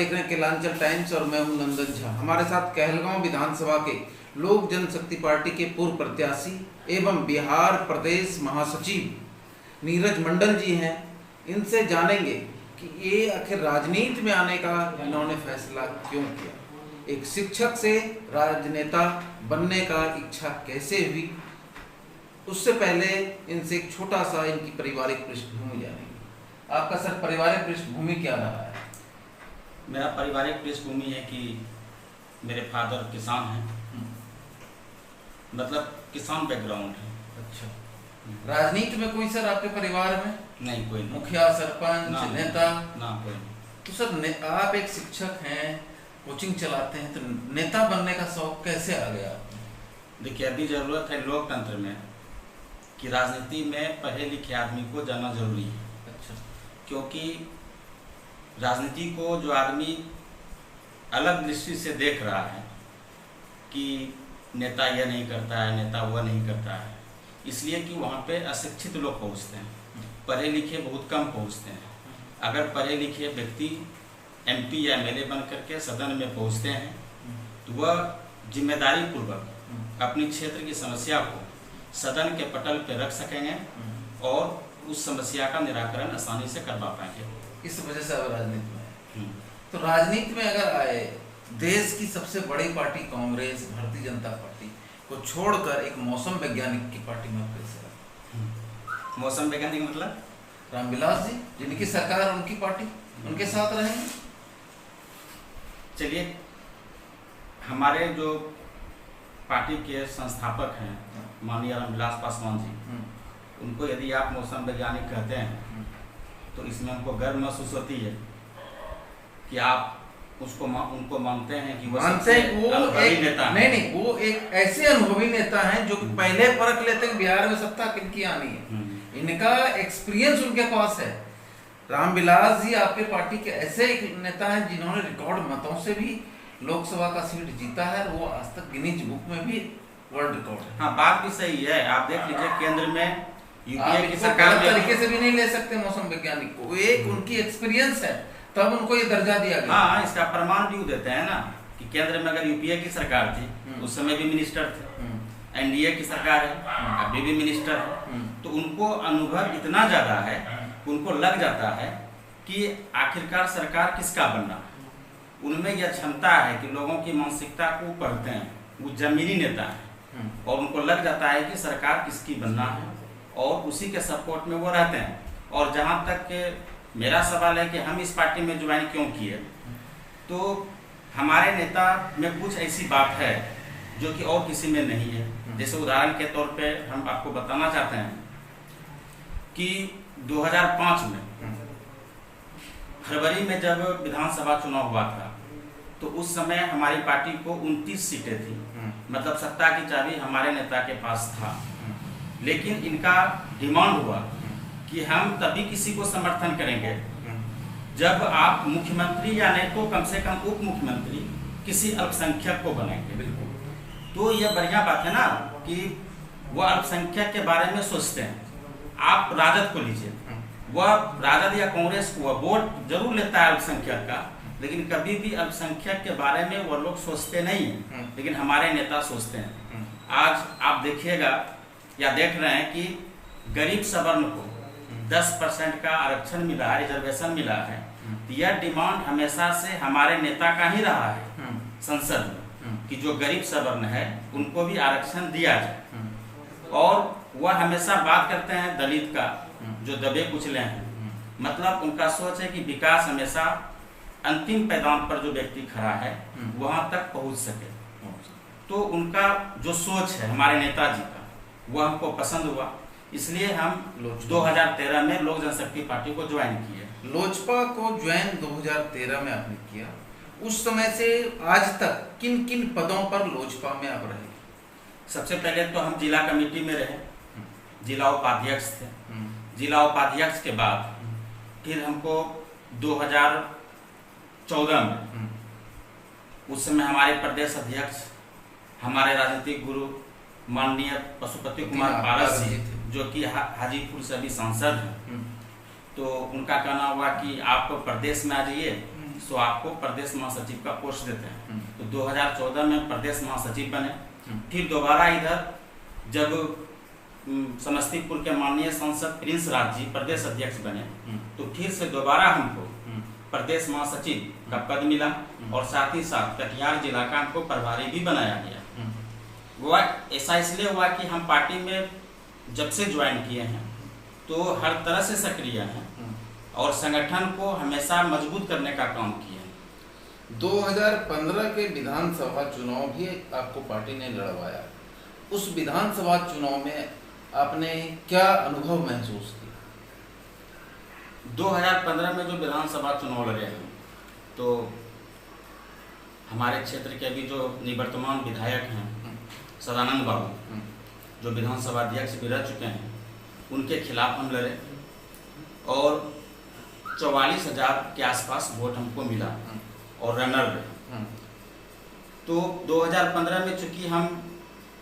देख रहे हैं केलांचल टाइम्स और मैं हूं नंदन झा। हमारे साथ कहलगांव विधानसभा के लोक जनशक्ति पार्टी के पूर्व प्रत्याशी एवं बिहार प्रदेश महासचिव नीरज मंडल जी हैं। इनसे जानेंगे कि ये आखिर राजनीति में आने का इन्होंने फैसला क्यों किया, एक शिक्षक से राजनेता बनने का इच्छा कैसे हुई। उससे पहले इनसे एक छोटा सा इनकी पारिवारिक पृष्ठभूमि जानेंगे। आपका सर पारिवारिक पृष्ठभूमि क्या रहा है? मेरा पारिवारिक पृष्ठभूमि है कि मेरे फादर किसान हैं, मतलब किसान बैकग्राउंड है। अच्छा, राजनीति में कोई सर आपके परिवार में? नहीं, कोई नहीं। मुखिया, सरपंच, नेता? ना, कोई नहीं। तो सर आप एक शिक्षक हैं, कोचिंग चलाते हैं, तो नेता बनने का शौक कैसे आ गया? देखिए, अभी जरूरत है लोकतंत्र में कि राजनीति में पढ़े लिखे आदमी को जाना जरूरी है। अच्छा, क्योंकि राजनीति को जो आदमी अलग दृष्टि से देख रहा है कि नेता यह नहीं करता है, नेता वह नहीं करता है, इसलिए कि वहाँ पे अशिक्षित लोग पहुँचते हैं, पढ़े लिखे बहुत कम पहुँचते हैं। अगर पढ़े लिखे व्यक्ति MP या MLA बन करके सदन में पहुँचते हैं तो वह जिम्मेदारी पूर्वक अपनी क्षेत्र की समस्या को सदन के पटल पर रख सकेंगे और उस समस्या का निराकरण आसानी से करवा पाएंगे। इस वजह से अब राजनीति में है। तो राजनीति में अगर आए, देश की सबसे बड़ी पार्टी कांग्रेस भारतीय जनता पार्टी को छोड़कर एक मौसम वैज्ञानिक की पार्टी में कैसे रहे? मौसम वैज्ञानिक मतलब रामविलास जी, जिनकी सरकार उनकी पार्टी उनके साथ रहेंगे। चलिए, हमारे जो पार्टी के संस्थापक हैं माननीय रामविलास पासवान जी, उनको यदि आप मौसम वैज्ञानिक कहते हैं तो इसमें हमको गर्व महसूस होती है कि आप उनको मानते हैं कि वो नेता नहीं, वो एक ऐसे अनुभवी नेता हैं जो पहले परख लेते हैं बिहार में सत्ता किनकी आनी है। इनका एक्सपीरियंस उनके पास है। रामविलास जी आपके पार्टी के ऐसे एक नेता हैं जिन्होंने रिकॉर्ड मतों से भी लोकसभा का सीट जीता है, वो आज तक गिनीज बुक में भी वर्ल्ड रिकॉर्ड है। हाँ, बात भी सही है। आप देख लीजिए, केंद्र में यूपीए की सरकार तरीके से भी नहीं ले सकते मौसम वैज्ञानिक को, एक उनकी एक्सपीरियंस है, तब उनको ये दर्जा दिया गया। हाँ, इसका प्रमाण भी देते हैं ना कि केंद्र में अगर यूपीए की सरकार थी उस समय भी मिनिस्टर थे, NDA की सरकार है अभी भी मिनिस्टर है, तो उनको अनुभव इतना ज्यादा है, उनको लग जाता है कि आखिरकार सरकार किसका बनना है। उनमें यह क्षमता है कि लोगों की मानसिकता को पढ़ते हैं, वो जमीनी नेता है और उनको लग जाता है कि सरकार किसकी बनना है और उसी के सपोर्ट में वो रहते हैं। और जहाँ तक मेरा सवाल है कि हम इस पार्टी में ज्वाइन क्यों किए, तो हमारे नेता में कुछ ऐसी बात है जो कि और किसी में नहीं है। जैसे उदाहरण के तौर पे हम आपको बताना चाहते हैं कि 2005 में फरवरी में जब विधानसभा चुनाव हुआ था तो उस समय हमारी पार्टी को 29 सीटें थी, मतलब सत्ता की चाबी हमारे नेता के पास था। लेकिन इनका डिमांड हुआ कि हम तभी किसी को समर्थन करेंगे जब आप मुख्यमंत्री या नहीं तो कम से कम उप मुख्यमंत्री किसी अल्पसंख्यक को बनाएंगे। तो यह बढ़िया बात है ना कि वह अल्पसंख्यक के बारे में सोचते हैं। आप राजद को लीजिए, वह राजद या कांग्रेस को वोट जरूर लेता है अल्पसंख्यक का, लेकिन कभी भी अल्पसंख्यक के बारे में वो लोग सोचते नहीं हैं, लेकिन हमारे नेता सोचते हैं। आज आप देखिएगा या देख रहे हैं कि गरीब सवर्ण को 10% का आरक्षण मिला है, रिजर्वेशन मिला है। यह डिमांड हमेशा से हमारे नेता का ही रहा है संसद में कि जो गरीब सवर्ण है उनको भी आरक्षण दिया जाए। और वह हमेशा बात करते हैं दलित का, जो दबे कुचले हैं, मतलब उनका सोच है कि विकास हमेशा अंतिम पैदान पर जो व्यक्ति खड़ा है वहां तक पहुंच सके। तो उनका जो सोच है हमारे नेताजी का, वह हमको पसंद हुआ, इसलिए हम 2013 में लोक जनशक्ति पार्टी को ज्वाइन किए। लोजपा को ज्वाइन 2013 में आपने किया। उस समय से आज तक किन किन पदों पर लोजपा में आप रहे? सबसे पहले तो हम जिला कमेटी में रहे, जिला उपाध्यक्ष थे। जिला उपाध्यक्ष के बाद फिर हमको 2014 में, उस समय हमारे प्रदेश अध्यक्ष हमारे राजनीतिक गुरु माननीय पशुपति कुमार पारस जी, जो कि हाजीपुर से अभी सांसद हैं, तो उनका कहना हुआ कि आप प्रदेश में आ जाइए, सो आपको प्रदेश महासचिव का पोस्ट देते हैं। तो 2014 में प्रदेश महासचिव बने। फिर दोबारा इधर जब समस्तीपुर के माननीय सांसद प्रिंस राज जी प्रदेश अध्यक्ष बने, तो फिर से दोबारा हमको प्रदेश महासचिव का पद मिला और साथ ही साथ कटिहार जिला का हमको प्रभारी भी बनाया गया। वो ऐसा इसलिए हुआ कि हम पार्टी में जब से ज्वाइन किए हैं तो हर तरह से सक्रिय हैं और संगठन को हमेशा मजबूत करने का काम किए हैं। 2015 के विधानसभा चुनाव भी आपको पार्टी ने लड़वाया। उस विधानसभा चुनाव में आपने क्या अनुभव महसूस किया? 2015 में जो विधानसभा चुनाव लगे हैं तो हमारे क्षेत्र के अभी जो निवर्तमान विधायक हैं सदानंद बाबू, जो विधानसभा अध्यक्ष भी रह चुके हैं, उनके खिलाफ हम लड़े और 44,000 के आसपास वोट हमको मिला और रनर रहे। तो 2015 में चूंकि हम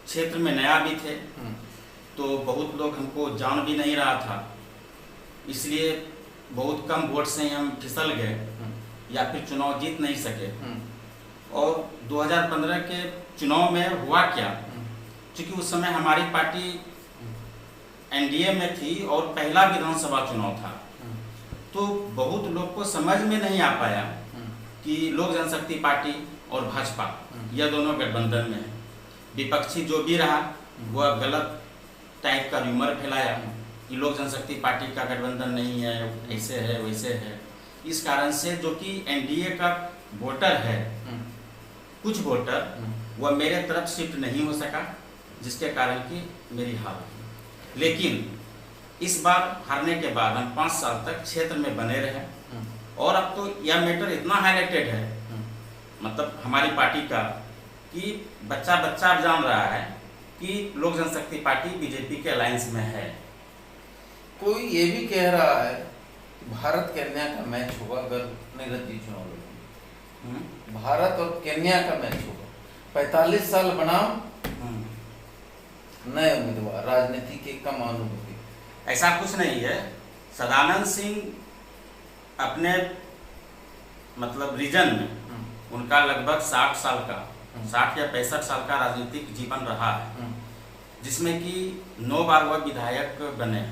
क्षेत्र में नया भी थे तो बहुत लोग हमको जान भी नहीं रहा था, इसलिए बहुत कम वोट से ही हम फिसल गए या फिर चुनाव जीत नहीं सके। और 2015 के चुनाव में हुआ क्या, क्योंकि उस समय हमारी पार्टी एनडीए में थी और पहला विधानसभा चुनाव था, तो बहुत लोग को समझ में नहीं आ पाया कि लोक जनशक्ति पार्टी और भाजपा यह दोनों गठबंधन में है। विपक्षी जो भी रहा वह गलत टाइप का र्यूमर फैलाया कि लोक जनशक्ति पार्टी का गठबंधन नहीं है, ऐसे है वैसे है। इस कारण से जो कि एनडीए का वोटर है, कुछ वोटर वह मेरे तरफ शिफ्ट नहीं हो सका, जिसके कारण कि मेरी हार हुई। लेकिन इस बार हारने के बाद हम 5 साल तक क्षेत्र में बने रहे और अब तो यह मैटर इतना हाईलाइटेड है मतलब हमारी पार्टी का कि बच्चा बच्चा जान रहा है कि लोक जनशक्ति पार्टी बीजेपी के अलायंस में है। कोई ये भी कह रहा है कि भारत केन्या का मैच होगा अगर नीरज जी चुनाव लड़ेंगे। भारत और केन्या का मैच होगा, 45 साल बनाम नए उम्मीदवार, राजनीति के कम अनुभवी। ऐसा कुछ नहीं है। सदानंद सिंह अपने मतलब रीजन में उनका लगभग 60 साल का 60 या 65 साल का राजनीतिक जीवन रहा है, जिसमें कि 9 बार वह विधायक बने,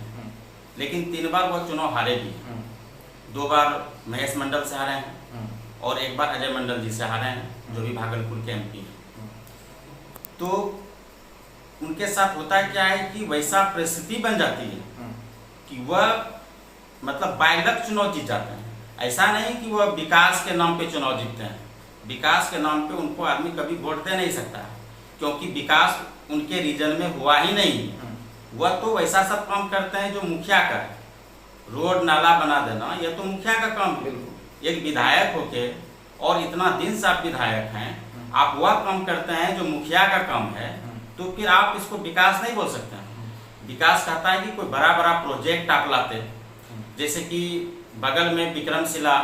लेकिन 3 बार वह चुनाव हारे भी। 2 बार महेश मंडल से हारे हैं और 1 बार अजय मंडल जी से हारे हैं, जो भी भागलपुर के एमपी हैं। तो उनके साथ होता क्या है कि वैसा परिस्थिति बन जाती है कि वह मतलब बाइलक चुनाव जीत जाते हैं। ऐसा नहीं कि वह विकास के नाम पे चुनाव जीतते हैं। विकास के नाम पे उनको आदमी कभी वोट दे नहीं सकता, क्योंकि विकास उनके रीजन में हुआ ही नहीं। वह तो वैसा सब काम करते हैं जो मुखिया का है। रोड नाला बना देना यह तो मुखिया का काम है। एक विधायक होके और इतना दिन से आप विधायक हैं, आप वह काम करते हैं जो मुखिया का काम है, तो फिर आप इसको विकास नहीं बोल सकते हैं। विकास कहता है कि कोई बड़ा बड़ा प्रोजेक्ट आप लाते, जैसे कि बगल में विक्रमशिला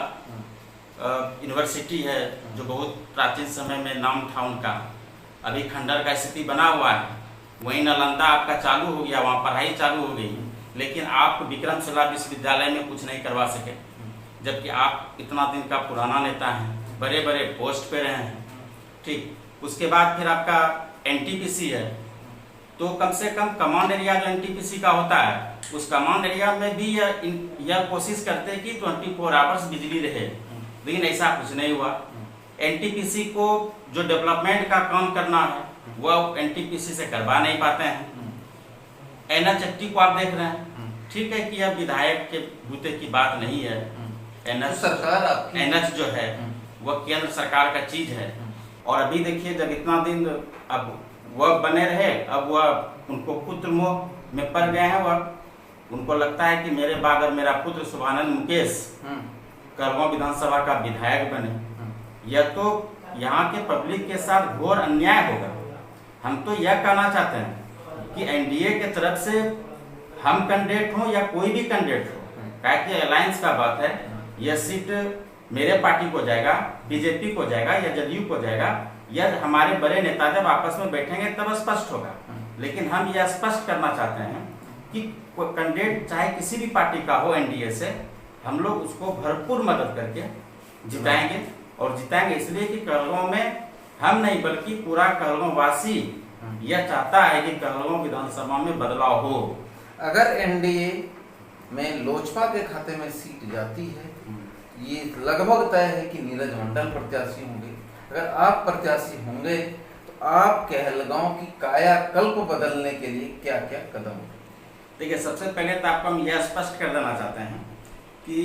यूनिवर्सिटी है जो बहुत प्राचीन समय में नाम था उनका, अभी खंडर का स्थिति बना हुआ है। वहीं नालंदा आपका चालू हो गया, वहाँ पढ़ाई चालू हो गई, लेकिन आप विक्रमशिला विश्वविद्यालय में कुछ नहीं करवा सके, जबकि आप इतना दिन का पुराना नेता हैं, बड़े बड़े पोस्ट पे रहे हैं। ठीक, उसके बाद फिर आपका एनटीपीसी है, तो कम से कम कमांड एरिया जो एनटीपीसी का होता है, उस कमांड एरिया में भी यह कोशिश करते हैं कि 24 आवर्स बिजली रहे, लेकिन ऐसा कुछ नहीं हुआ। एनटीपीसी को जो डेवलपमेंट का काम करना है वह एनटीपीसी से करवा नहीं पाते हैं। एनएच को आप देख रहे हैं, ठीक है कि यह विधायक के बूते की बात नहीं है। एनएच जो है वह केंद्र सरकार का चीज है। और अभी देखिए, जब इतना दिन अब वह बने रहे, अब वह उनको पुत्र मोह में पड़ गए हैं। वह उनको लगता है कि मेरे बाद अगर मेरा पुत्र शुभानंद मुकेश करवा विधानसभा का विधायक बने, यह तो यहाँ के पब्लिक के साथ घोर अन्याय होगा। हम तो यह कहना चाहते हैं कि एनडीए के तरफ से हम कैंडिडेट हों या कोई भी कैंडिडेट हो, ताकि अलायंस का बात है, यह सीट मेरे पार्टी को जाएगा, बीजेपी को जाएगा या जदयू को जाएगा, यह हमारे बड़े नेता जब आपस में बैठेंगे तब स्पष्ट होगा। लेकिन हम यह स्पष्ट करना चाहते हैं कि कोई कैंडिडेट चाहे किसी भी पार्टी का हो एनडीए से, हम लोग उसको भरपूर मदद करके जिताएंगे। और जिताएंगे इसलिए कि कहलगांव में हम नहीं बल्कि पूरा कहलगांव वासी यह चाहता है कि कहलगांव विधानसभा में बदलाव हो। अगर एनडीए में लोजपा के खाते में सीट जाती है, ये लगभग तय है कि नीरज मंडल प्रत्याशी होंगे। अगर आप प्रत्याशी होंगे तो आप कहलगांव की कायाकल्प बदलने के लिए क्या क्या कदम उठाएंगे? देखिए, सबसे पहले तो आपको हम यह स्पष्ट कर देना चाहते हैं कि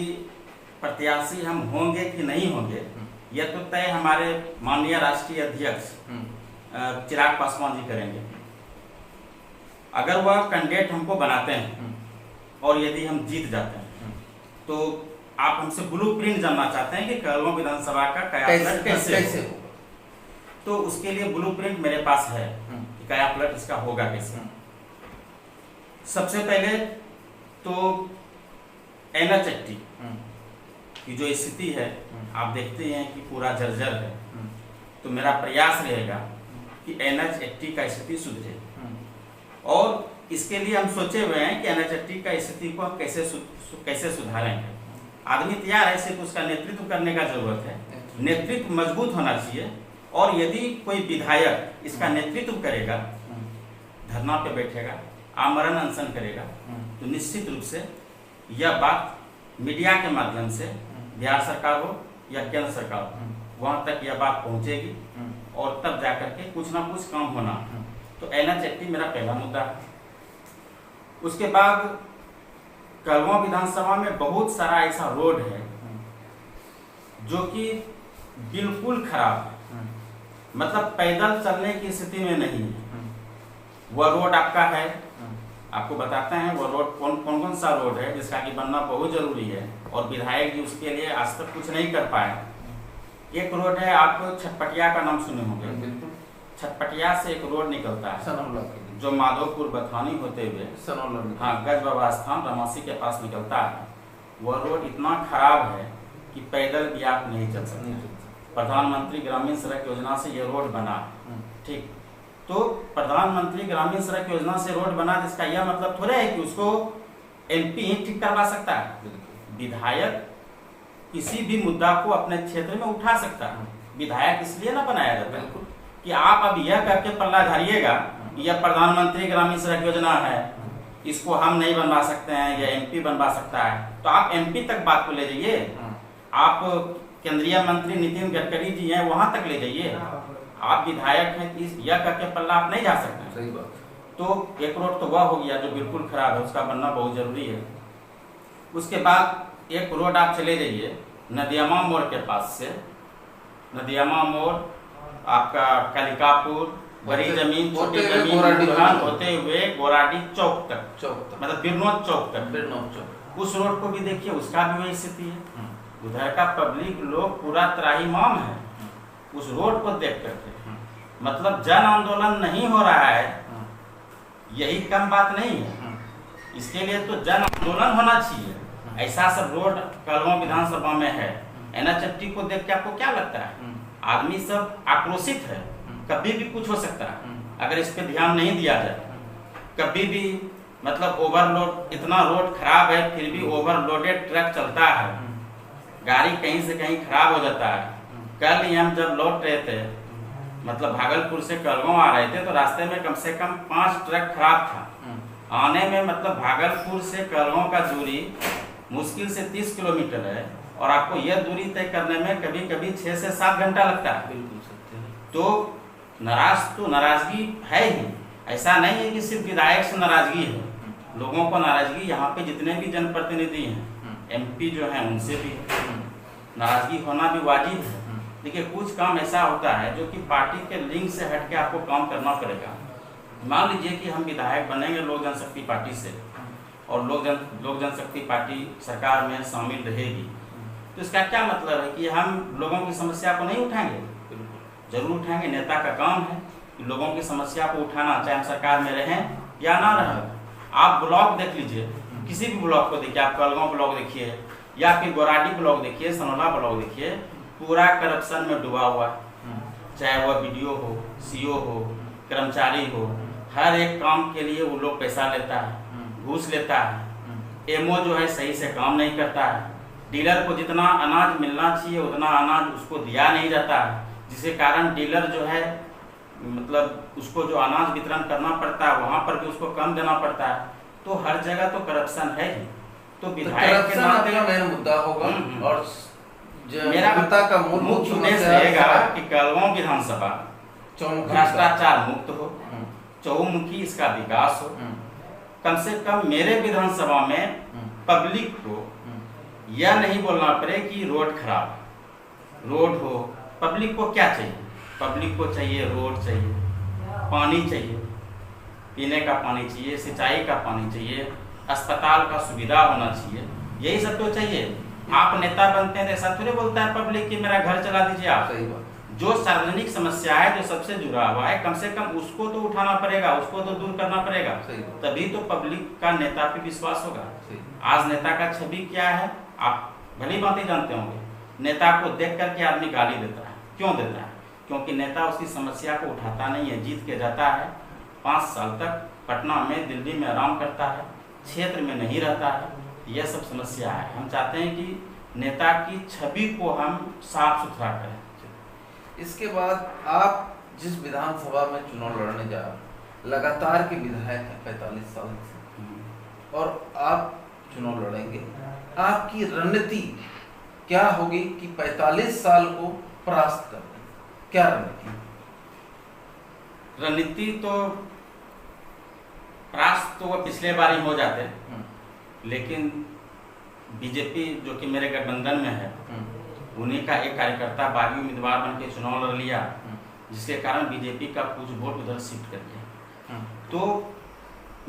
प्रत्याशी हम होंगे कि नहीं होंगे यह तो तय हमारे माननीय राष्ट्रीय अध्यक्ष चिराग पासवान जी करेंगे। अगर वह कैंडिडेट हमको बनाते हैं और यदि हम जीत जाते हैं तो आप हमसे ब्लूप्रिंट जानना चाहते हैं कि कहलगांव विधानसभा का कायापलट कैसे होगा। तो उसके लिए ब्लूप्रिंट मेरे पास है कि कायापलट इसका होगा कैसे। सबसे पहले तो NH-80 की जो स्थिति है आप देखते हैं कि पूरा जर्जर है, तो मेरा प्रयास रहेगा कि NH-80 का स्थिति सुधरे। और इसके लिए हम सोचे हुए हैं कि NH-80 का स्थिति को कैसे सुधारेंगे। आदमी तैयार है, सिर्फ उसका नेतृत्व करने का जरूरत है। नेतृत्व मजबूत होना चाहिए और यदि कोई विधायक इसका नेतृत्व करेगा, धरना पे बैठेगा, आमरण अनशन करेगा, तो निश्चित रूप से यह बात मीडिया के माध्यम से बिहार सरकार हो या केंद्र सरकार हो वहां तक यह बात पहुंचेगी और तब जाकर के कुछ ना कुछ काम होना। तो NH-80 मेरा पहला मुद्दा है। उसके बाद कहलगांव विधानसभा में बहुत सारा ऐसा रोड है जो कि बिल्कुल खराब है, मतलब पैदल चलने की स्थिति में नहीं है। वह रोड आपका है, आपको बताते हैं वो रोड कौन सा रोड है जिसका कि बनना बहुत जरूरी है और विधायक जी उसके लिए आज तक कुछ नहीं कर पाए। एक रोड है, आप छटपटिया का नाम सुने होंगे। छटपटिया से एक रोड निकलता है जो माधोपुर बथानी होते हुए गज बाबा स्थान रमासी के पास निकलता है। वह रोड इतना खराब है कि पैदल भी आप नहीं चल सकते। प्रधानमंत्री ग्रामीण सड़क योजना से यह रोड बना, ठीक। तो प्रधानमंत्री ग्रामीण सड़क योजना से रोड बना, जिसका यह मतलब थोड़ा है कि उसको MP ही ठीक करवा सकता है। विधायक किसी भी मुद्दा को अपने क्षेत्र में उठा सकता है। विधायक इसलिए ना बनाया जाता है कि आप अब यह करके पल्ला झाड़िएगा यह प्रधानमंत्री ग्रामीण सड़क योजना है, इसको हम नहीं बनवा सकते हैं, यह MP बनवा सकता है। तो आप MP तक बात को ले जाइए, आप केंद्रीय मंत्री नितिन गडकरी जी हैं वहां तक ले जाइए। आप विधायक हैं, यह करके पल्ला आप नहीं जा सकते। सही बात। तो एक रोड तो वह हो गया जो बिल्कुल खराब है, उसका बनना बहुत जरूरी है। उसके बाद एक रोड आप चले जाइए नदियामा मोड़ के पास से, नदियामा मोड़ आपका कालिकापुर, बड़ी जमीन, छोटी जमीन होते हुए गोराडी चौक तक, मतलब बिरनौत चौक तक। उस रोड को भी देखिए, उसका भी वही स्थिति है। उधर का पब्लिक लोग पूरा त्राहिमाम है उस रोड को देख करके। मतलब जन आंदोलन नहीं हो रहा है, यही कम बात नहीं है। इसके लिए तो जन आंदोलन होना चाहिए। ऐसा सब रोड कहलगांव विधानसभा में है। NH-80 को देख के आपको क्या लगता है? आदमी सब आक्रोशित है, कभी भी कुछ हो सकता है अगर इस पे ध्यान नहीं दिया जाए। कभी भी मतलब ओवरलोड, इतना रोड खराब है फिर भी ओवरलोडेड ट्रक चलता है, गाड़ी कहीं से कहीं खराब हो जाता है। कल ही हम जब लौट रहे थे, मतलब भागलपुर से कहलगांव आ रहे थे, तो रास्ते में कम से कम 5 ट्रक खराब था। आने में मतलब भागलपुर से कहलगांव का दूरी मुश्किल से 30 किलोमीटर है और आपको यह दूरी तय करने में कभी कभी 6 से 7 घंटा लगता है। तो नाराजगी है ही, ऐसा नहीं है कि सिर्फ विधायक से नाराजगी है, लोगों को नाराजगी यहाँ पे जितने भी जनप्रतिनिधि हैं, MP जो हैं उनसे भी नाराजगी होना भी वाजिब है। देखिए, कुछ काम ऐसा होता है जो कि पार्टी के लिंक से हट के आपको काम करना पड़ेगा। मान लीजिए कि हम विधायक बनेंगे लोक जनशक्ति पार्टी से और लोक जनशक्ति पार्टी सरकार में शामिल रहेगी, तो इसका क्या मतलब है कि हम लोगों की समस्या को नहीं उठाएंगे? जरूर उठाएंगे। नेता का काम है कि लोगों की समस्या को उठाना, चाहे हम सरकार में रहें या ना रहें। आप ब्लॉक देख लीजिए, किसी भी ब्लॉक को देखिए, आप कहलगांव ब्लॉक देखिए या फिर गोराडी ब्लॉक देखिए, सनोला ब्लॉक देखिए, पूरा करप्शन में डूबा हुआ। चाहे वह BDO हो, CO हो, कर्मचारी हो, हर एक काम के लिए वो लोग पैसा लेता है, घूस लेता है। MO जो है सही से काम नहीं करता है। डीलर को जितना अनाज मिलना चाहिए उतना अनाज उसको दिया नहीं जाता है, जिसके कारण डीलर जो है मतलब उसको जो अनाज वितरण करना पड़ता है वहाँ पर भी उसको कम देना पड़ता है। तो हर जगह तो करप्शन है ही। तो विधायक के नाते मेन मुद्दा होगा और मेरा का मुख्य उद्देश्य रहेगा कि कहलगांव विधानसभा भ्रष्टाचार मुक्त हो, चहुमुखी इसका विकास हो। कम से कम मेरे विधानसभा में पब्लिक को यह नहीं बोलना पड़े कि रोड खराब है। रोड हो, पब्लिक को क्या चाहिए? पब्लिक को चाहिए रोड चाहिए, पानी चाहिए, पीने का पानी चाहिए, सिंचाई का पानी चाहिए, अस्पताल का सुविधा होना चाहिए, यही सब तो चाहिए। आप नेता बनते हैं तो ऐसा थोड़ी बोलता है पब्लिक कि मेरा घर चला दीजिए आप। सही बात। जो सार्वजनिक समस्या है, जो सबसे जुड़ा हुआ है, कम से कम उसको तो उठाना पड़ेगा, उसको तो दूर करना पड़ेगा, तभी तो पब्लिक का नेता पे विश्वास होगा। आज नेता का छवि क्या है आप भली बातें जानते होंगे। नेता को देख करके आदमी गाली देता है। क्यों देता है? क्योंकि नेता उसकी समस्या को उठाता नहीं है, जीत के जाता है, 5 साल तक पटना में, दिल्ली में आराम करता है, क्षेत्र में नहीं रहता है। यह सब समस्या है। हम चाहते हैं कि नेता की छवि को हम साफ सुथरा करें। इसके बाद आप जिस विधानसभा में चुनाव लड़ने जा रहे हैं, लगातार के विधायक हैं 45 साल से, और आप चुनाव लड़ेंगे, आपकी रणनीति क्या होगी कि 45 साल को परास्त कर दें? क्या रणनीति? रणनीति तो परास्त तो वह पिछले बार ही हो जाते, लेकिन बीजेपी जो कि मेरे गठबंधन में है, उन्हीं का एक कार्यकर्ता बागी उम्मीदवार बन के चुनाव लड़ लिया, जिसके कारण बीजेपी का कुछ वोट उधर शिफ्ट कर दिया। तो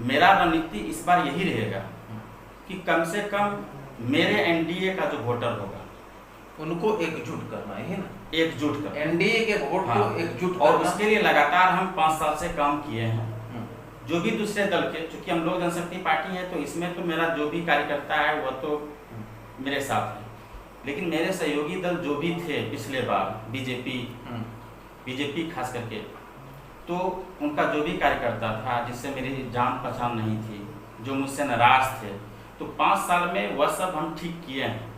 मेरा रणनीति इस बार यही रहेगा कि कम से कम मेरे एनडीए का जो वोटर होगा उनको एकजुट करना है ना, एकजुट कर एनडीए के वोट को एकजुट करना। और उसके लिए लगातार हम 5 साल से काम किए हैं। जो भी दूसरे दल के, चूंकि हम लोग जनशक्ति पार्टी है तो इसमें तो मेरा जो भी कार्यकर्ता है वह तो मेरे साथ है, लेकिन मेरे सहयोगी दल जो भी थे पिछले बार, बीजेपी खास करके, तो उनका जो भी कार्यकर्ता था जिससे मेरी जान पहचान नहीं थी, जो मुझसे नाराज थे, तो 5 साल में वह सब हम ठीक किए हैं।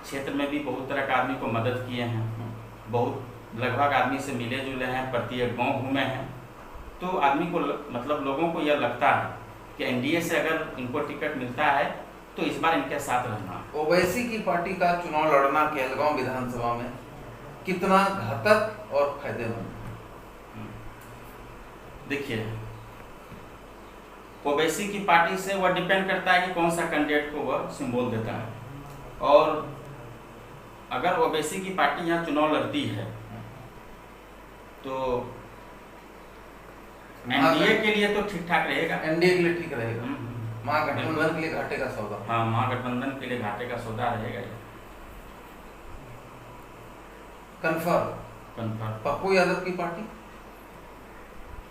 क्षेत्र में भी बहुत तरह का आदमी को मदद किए हैं, बहुत लगभग आदमी से मिले जुले हैं, प्रत्येक गाँव घूमे हैं। तो आदमी को मतलब लोगों को यह लगता है कि एनडीए से अगर इनको टिकट मिलता है तो इस बार इनके साथ रहना। ओवैसी की पार्टी का चुनाव लड़ना कहलगांव विधानसभा में कितना घातक और फायदेमंद? देखिए, ओवैसी की पार्टी से वह डिपेंड करता है कि कौन सा कैंडिडेट को वह सिंबल देता है। और अगर ओवैसी की पार्टी यहाँ चुनाव लड़ती है तो एनडीए के लिए तो ठीक ठाक रहेगा, एनडीए के लिए ठीक रहेगा, महागठबंधन के लिए घाटे का सौदा। हाँ, महागठबंधन के लिए घाटे का सौदा रहेगा। कंफर्म पप्पू यादव की पार्टी,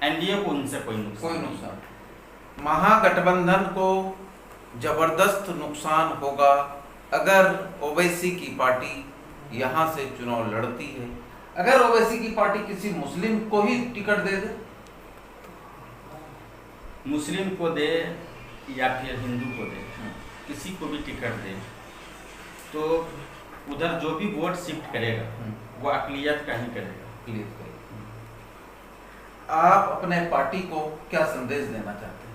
एनडीए को उनसे कोई नुकसान। महागठबंधन को जबरदस्त नुकसान होगा अगर ओवैसी की पार्टी यहाँ से चुनाव लड़ती है। अगर ओवैसी की पार्टी किसी मुस्लिम को ही टिकट दे दे, मुस्लिम को दे या फिर हिंदू को दे, किसी को भी टिकट दे, तो उधर जो भी वोट शिफ्ट करेगा वो अक़लियत का ही करेगा। आप अपने पार्टी को क्या संदेश देना चाहते हैं?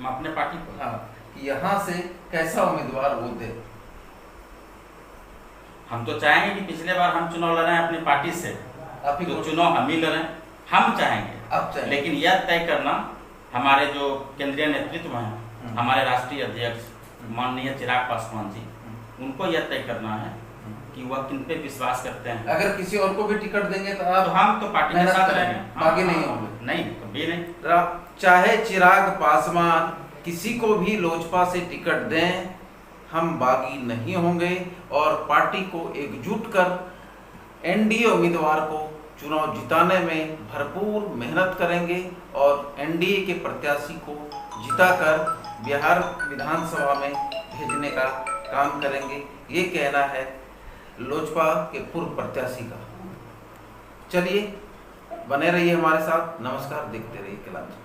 मैं अपने पार्टी को, हाँ, कि यहाँ से कैसा उम्मीदवार वो दे? हम तो चाहेंगे कि पिछले बार हम चुनाव लड़े अपनी पार्टी से, तो चुनाव हम ही लड़े, हम चाहेंगे। लेकिन यह तय करना हमारे जो केंद्रीय नेतृत्व हैं, हमारे राष्ट्रीय अध्यक्ष माननीय चिराग पासवान जी, उनको यह तय करना है कि वह किन पे विश्वास करते हैं। अगर किसी और को भी टिकट देंगे तो आप, तो हम तो पार्टी के साथ रहेंगे, बागी नहीं होंगे। नहीं, कभी नहीं। चाहे चिराग पासवान किसी को भी लोजपा से टिकट दें, हम बागी नहीं होंगे और पार्टी को एकजुट कर एनडीए उम्मीदवार को चुनाव जिताने में भरपूर मेहनत करेंगे और एनडीए के प्रत्याशी को जिताकर बिहार विधानसभा में भेजने का काम करेंगे। ये कहना है लोजपा के पूर्व प्रत्याशी का। चलिए, बने रहिए हमारे साथ। नमस्कार, देखते रहिए कैलाश।